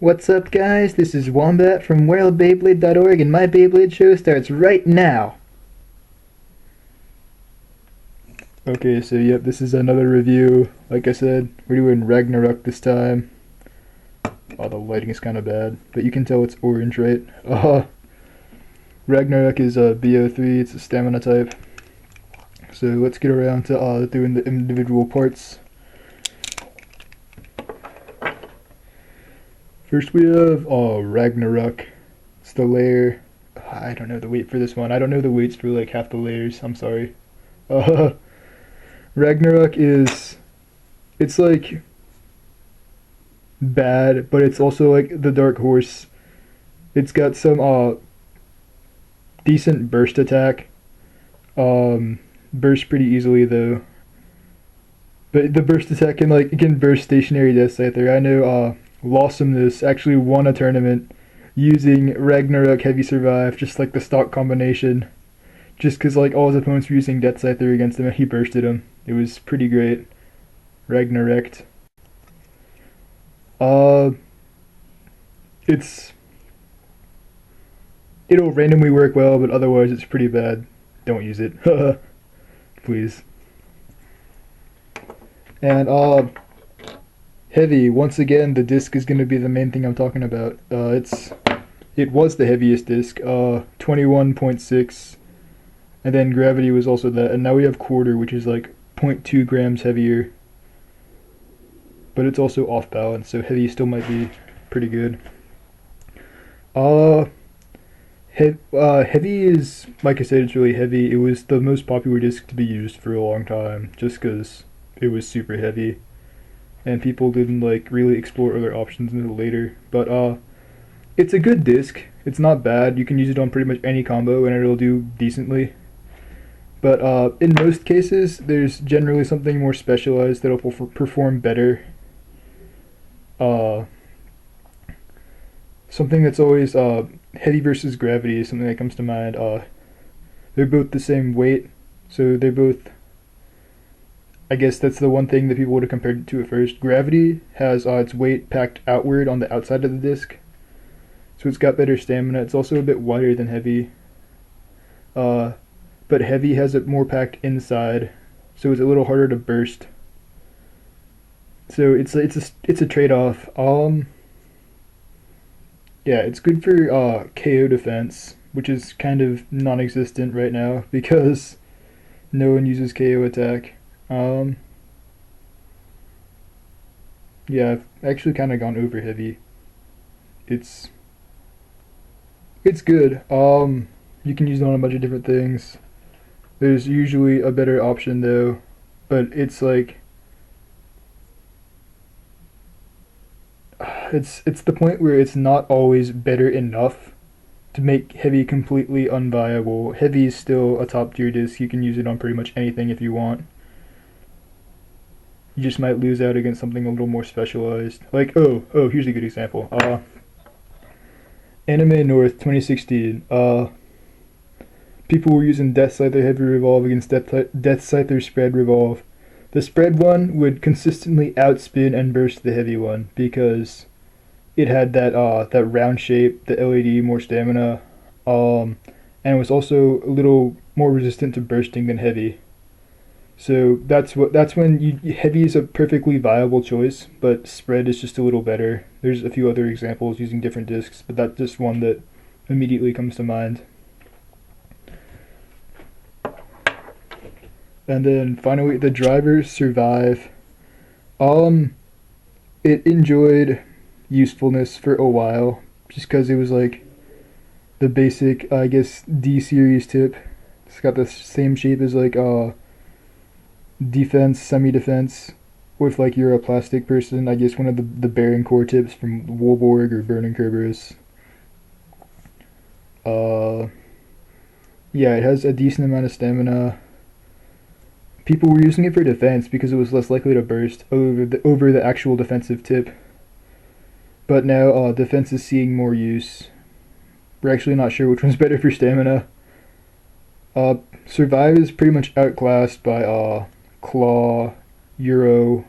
What's up, guys? This is Wombat from WorldBeyblade.org, and my Beyblade show starts right now. Okay, so yep, this is another review. Like I said, we're doing Ragnaruk this time. Oh, the lighting is kind of bad, but you can tell it's orange, right? Ragnaruk is a BO3, it's a stamina type. So let's get around to doing the individual parts. First we have Ragnaruk. It's the layer. I don't know the weight for this one. I don't know the weights for like half the layers. I'm sorry. Ragnaruk it's like bad, but it's also like the dark horse. It's got some decent burst attack. Burst pretty easily though. But the burst attack can burst stationary Death Scyther. I know Lawsomeness actually won a tournament using Ragnaruk Heavy Survive, just like the stock combination. Just because like all his opponents were using Death Scyther against him and he bursted him. It was pretty great. Ragnarok. It'll randomly work well, but otherwise it's pretty bad. Don't use it. Please. And heavy, once again the disc is gonna be the main thing I'm talking about. It was the heaviest disc, 21.6, and then gravity was also that, and now we have quarter, which is like 0.2 grams heavier. But it's also off balance, so heavy still might be pretty good. Heavy is, like I said, it's really heavy. It was the most popular disc to be used for a long time, just because it was super heavy. And people didn't like really explore other options until later. But it's a good disc. It's not bad. You can use it on pretty much any combo and it'll do decently. But in most cases, there's generally something more specialized that'll perform better. Something that's always heavy versus gravity is something that comes to mind. They're both the same weight, so they're both. I guess that's the one thing that people would have compared it to at first. Gravity has its weight packed outward on the outside of the disc, so it's got better stamina. It's also a bit wider than heavy. But heavy has it more packed inside, so it's a little harder to burst. So it's a trade-off. Yeah, it's good for KO defense, which is kind of non-existent right now because no one uses KO attack. Yeah, I've actually kind of gone over heavy. It's good. You can use it on a bunch of different things. There's usually a better option though, but it's like it's the point where it's not always better enough to make heavy completely unviable. Heavy is still a top tier disc. You can use it on pretty much anything if you want. You just might lose out against something a little more specialized. Like, here's a good example. Anime North 2016. People were using Death Scyther Heavy Revolve against Death Scyther Spread Revolve. The spread one would consistently outspin and burst the heavy one because it had that round shape, the LED, more stamina, and it was also a little more resistant to bursting than heavy. So that's when heavy is a perfectly viable choice, but spread is just a little better. There's a few other examples using different discs, but that's just one that immediately comes to mind. And then finally, the drivers survive. It enjoyed usefulness for a while, just because it was like the basic, I guess, D series tip. It's got the same shape as like defense, semi-defense, with like you're a plastic person. I guess one of the bearing core tips from Wolborg or Burning Kerberos. Yeah, it has a decent amount of stamina. People were using it for defense because it was less likely to burst over the actual defensive tip. But now defense is seeing more use. We're actually not sure which one's better for stamina. Survive is pretty much outclassed by Claw, Euro,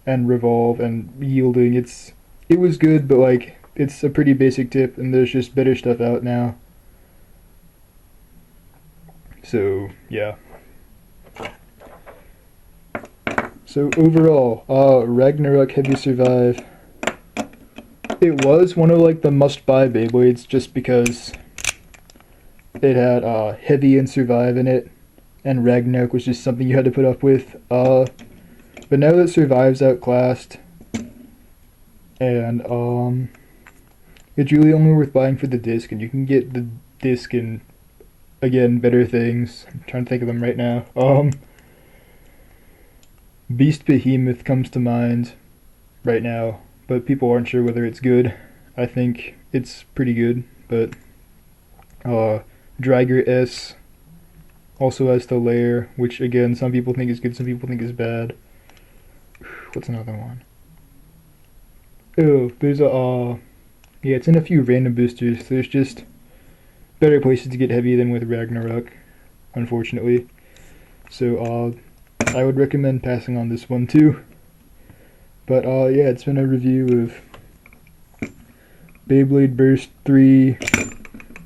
and Revolve, and Yielding. It was good, but like it's a pretty basic tip, and there's just better stuff out now. So yeah. So overall, Ragnaruk Heavy Survive. It was one of like the must-buy Beyblades just because it had Heavy and Survive in it, and Ragnarok was just something you had to put up with. But now that Survive's outclassed, and it's really only worth buying for the disc, and you can get the disc in, again, better things. I'm trying to think of them right now. Beast Behemoth comes to mind right now, but people aren't sure whether it's good. I think it's pretty good, but Drager S also has the layer, which again, some people think is good, some people think is bad. What's another one? Oh, there's a yeah, it's in a few random boosters. There's just better places to get heavy than with Ragnarok, unfortunately. So I would recommend passing on this one too. But yeah, it's been a review of Beyblade Burst 3,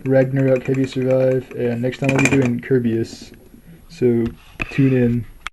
Ragnarok Heavy Survive, and next time I'll be doing Kirbyus. So tune in.